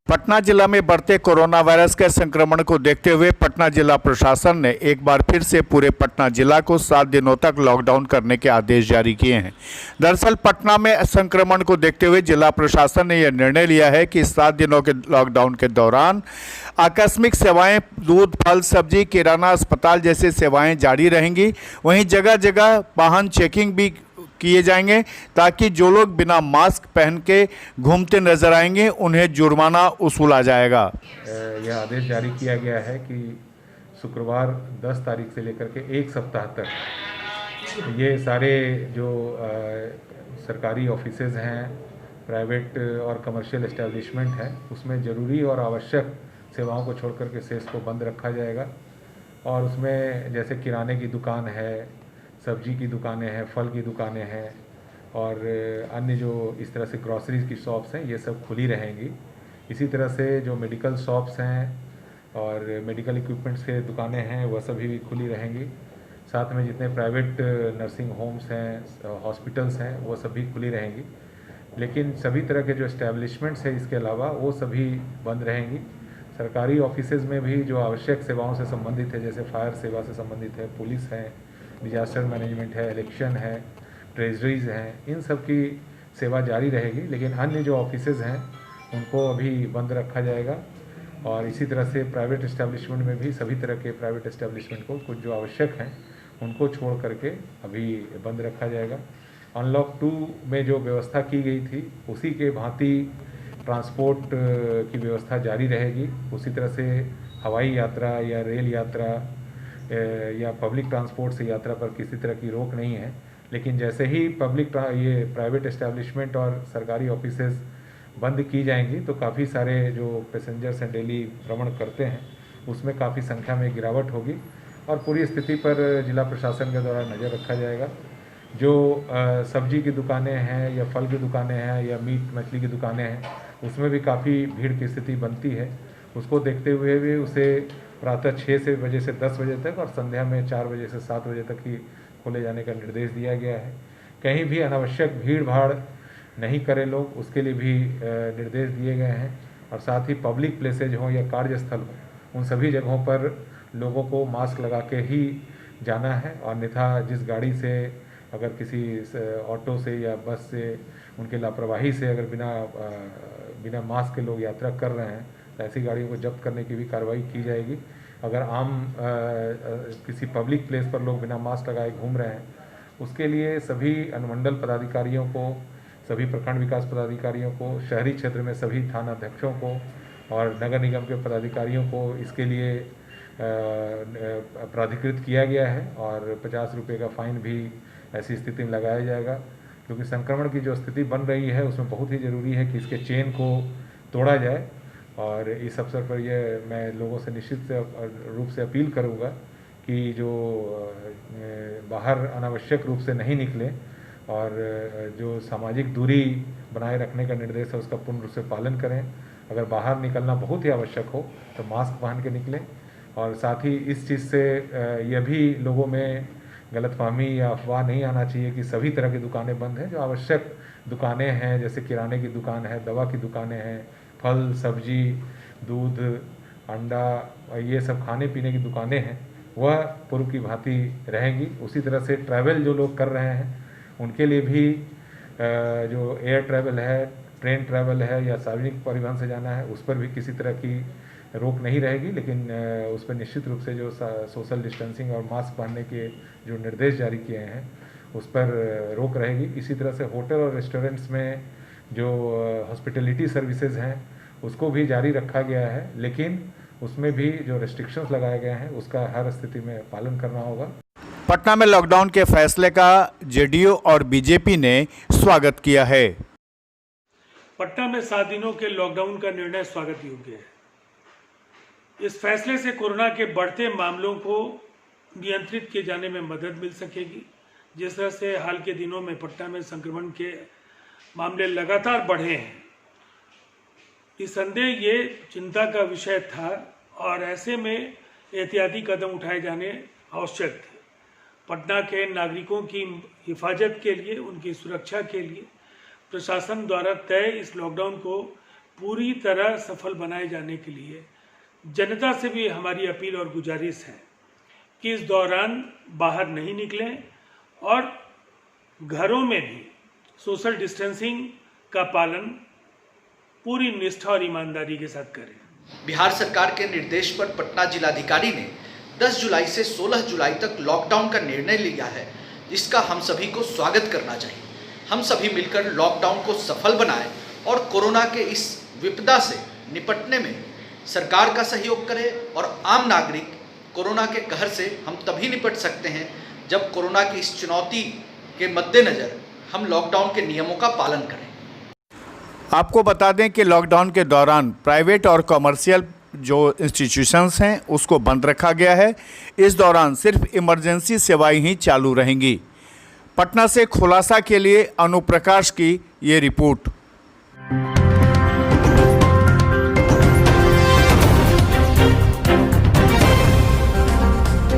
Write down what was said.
पटना जिला में बढ़ते कोरोना वायरस के संक्रमण को देखते हुए पटना जिला प्रशासन ने एक बार फिर से पूरे पटना जिला को 7 दिनों तक लॉकडाउन करने के आदेश जारी किए हैं। दरअसल पटना में संक्रमण को देखते हुए जिला प्रशासन ने यह निर्णय लिया है कि 7 दिनों के लॉकडाउन के दौरान आकस्मिक सेवाएं, दूध, फल, सब्जी, किराना, अस्पताल जैसी सेवाएं जारी रहेंगी। वहीं जगह जगह वाहन चेकिंग भी किए जाएंगे ताकि जो लोग बिना मास्क पहन के घूमते नजर आएंगे उन्हें जुर्माना वसूला जाएगा। यह आदेश जारी किया गया है कि शुक्रवार 10 तारीख से लेकर के एक सप्ताह तक ये सारे जो सरकारी ऑफिसेज हैं, प्राइवेट और कमर्शियल एस्टेब्लिशमेंट है, उसमें ज़रूरी और आवश्यक सेवाओं को छोड़ करके शेष को बंद रखा जाएगा। और उसमें जैसे किराने की दुकान है, सब्जी की दुकानें हैं, फल की दुकानें हैं और अन्य जो इस तरह से ग्रॉसरीज की शॉप्स हैं, ये सब खुली रहेंगी। इसी तरह से जो मेडिकल शॉप्स हैं और मेडिकल इक्विपमेंट्स के दुकानें हैं, वह सभी भी खुली रहेंगी। साथ में जितने प्राइवेट नर्सिंग होम्स हैं, हॉस्पिटल्स हैं, वो सभी खुली रहेंगी। लेकिन सभी तरह के जो एस्टेब्लिशमेंट्स हैं इसके अलावा वो सभी बंद रहेंगी। सरकारी ऑफिसेज़ में भी जो आवश्यक सेवाओं से संबंधित है, जैसे फायर सेवा से संबंधित है, पुलिस है, डिजास्टर मैनेजमेंट है, इलेक्शन है, ट्रेजरीज हैं, इन सब की सेवा जारी रहेगी। लेकिन अन्य जो ऑफिसेज़ हैं उनको अभी बंद रखा जाएगा। और इसी तरह से प्राइवेट एस्टेब्लिशमेंट में भी सभी तरह के प्राइवेट एस्टेब्लिशमेंट को कुछ जो आवश्यक हैं उनको छोड़ करके अभी बंद रखा जाएगा। अनलॉक 2 में जो व्यवस्था की गई थी उसी के भांति ट्रांसपोर्ट की व्यवस्था जारी रहेगी। उसी तरह से हवाई यात्रा या रेल यात्रा या पब्लिक ट्रांसपोर्ट से यात्रा पर किसी तरह की रोक नहीं है। लेकिन जैसे ही ये प्राइवेट एस्टेब्लिशमेंट और सरकारी ऑफिसेज बंद की जाएंगी तो काफ़ी सारे जो पैसेंजर्स हैं डेली भ्रमण करते हैं उसमें काफ़ी संख्या में गिरावट होगी और पूरी स्थिति पर जिला प्रशासन के द्वारा नज़र रखा जाएगा। जो सब्जी की दुकानें हैं या फल की दुकानें हैं या मीट मछली की दुकानें हैं, उसमें भी काफ़ी भीड़ की स्थिति बनती है। उसको देखते हुए भी उसे प्रातः 6 बजे से 10 बजे तक और संध्या में 4 बजे से 7 बजे तक ही खोले जाने का निर्देश दिया गया है। कहीं भी अनावश्यक भीड़ भाड़ नहीं करें लोग, उसके लिए भी निर्देश दिए गए हैं। और साथ ही पब्लिक प्लेसेज हों या कार्यस्थल हों, उन सभी जगहों पर लोगों को मास्क लगा के ही जाना है। और अन्यथा जिस गाड़ी से अगर किसी ऑटो से या बस से उनके लापरवाही से अगर बिना मास्क के लोग यात्रा कर रहे हैं तो ऐसी गाड़ियों को जब्त करने की भी कार्रवाई की जाएगी। अगर आम किसी पब्लिक प्लेस पर लोग बिना मास्क लगाए घूम रहे हैं, उसके लिए सभी अनुमंडल पदाधिकारियों को, सभी प्रखंड विकास पदाधिकारियों को, शहरी क्षेत्र में सभी थाना अध्यक्षों को और नगर निगम के पदाधिकारियों को इसके लिए प्राधिकृत किया गया है और 50 रुपये का फाइन भी ऐसी स्थिति में लगाया जाएगा। क्योंकि संक्रमण की जो स्थिति बन रही है उसमें बहुत ही ज़रूरी है कि इसके चेन को तोड़ा जाए। और इस अवसर पर यह मैं लोगों से निश्चित रूप से अपील करूंगा कि जो बाहर अनावश्यक रूप से नहीं निकले और जो सामाजिक दूरी बनाए रखने का निर्देश है उसका पूर्ण रूप से पालन करें। अगर बाहर निकलना बहुत ही आवश्यक हो तो मास्क पहन के निकलें। और साथ ही इस चीज़ से यह भी लोगों में गलतफहमी या अफवाह नहीं आना चाहिए कि सभी तरह की दुकानें बंद हैं। जो आवश्यक दुकानें हैं, जैसे किराने की दुकान है, दवा की दुकानें हैं, फल, सब्जी, दूध, अंडा, ये सब खाने पीने की दुकानें हैं, वह पूर्व की भांति रहेंगी। उसी तरह से ट्रैवल जो लोग कर रहे हैं उनके लिए भी जो एयर ट्रैवल है, ट्रेन ट्रैवल है या सार्वजनिक परिवहन से जाना है, उस पर भी किसी तरह की रोक नहीं रहेगी। लेकिन उस पर निश्चित रूप से जो सोशल डिस्टेंसिंग और मास्क पहनने के जो निर्देश जारी किए हैं उस पर रोक रहेगी। इसी तरह से होटल और रेस्टोरेंट्स में जो हॉस्पिटलिटी सर्विसेज हैं उसको भी जारी रखा गया है, लेकिन उसमें भी जो रेस्ट्रिक्शंस लगाए गए हैं उसका हर स्थिति में पालन करना होगा। पटना में लॉकडाउन के फैसले का जेडीयू और बीजेपी ने स्वागत किया है। पटना में 7 दिनों के लॉकडाउन का निर्णय स्वागत योग्य है। इस फैसले से कोरोना के बढ़ते मामलों को नियंत्रित किए जाने में मदद मिल सकेगी। जिस तरह से हाल के दिनों में पटना में संक्रमण के मामले लगातार बढ़े हैं, निसंदेह ये चिंता का विषय था और ऐसे में एहतियाती कदम उठाए जाने आवश्यक थे। पटना के नागरिकों की हिफाजत के लिए, उनकी सुरक्षा के लिए प्रशासन द्वारा तय इस लॉकडाउन को पूरी तरह सफल बनाए जाने के लिए जनता से भी हमारी अपील और गुजारिश है कि इस दौरान बाहर नहीं निकलें और घरों में भी सोशल डिस्टेंसिंग का पालन पूरी निष्ठा और ईमानदारी के साथ करें। बिहार सरकार के निर्देश पर पटना जिलाधिकारी ने 10 जुलाई से 16 जुलाई तक लॉकडाउन का निर्णय लिया है, जिसका हम सभी को स्वागत करना चाहिए। हम सभी मिलकर लॉकडाउन को सफल बनाएं और कोरोना के इस विपदा से निपटने में सरकार का सहयोग करें और आम नागरिक कोरोना के कहर से हम तभी निपट सकते हैं जब कोरोना की इस चुनौती के मद्देनज़र हम लॉकडाउन के नियमों का पालन करें। आपको बता दें कि लॉकडाउन के दौरान प्राइवेट और कमर्शियल जो इंस्टीट्यूशंस हैं उसको बंद रखा गया है। इस दौरान सिर्फ इमरजेंसी सेवाएं ही चालू रहेंगी। पटना से खुलासा के लिए अनुप्रकाश की ये रिपोर्ट।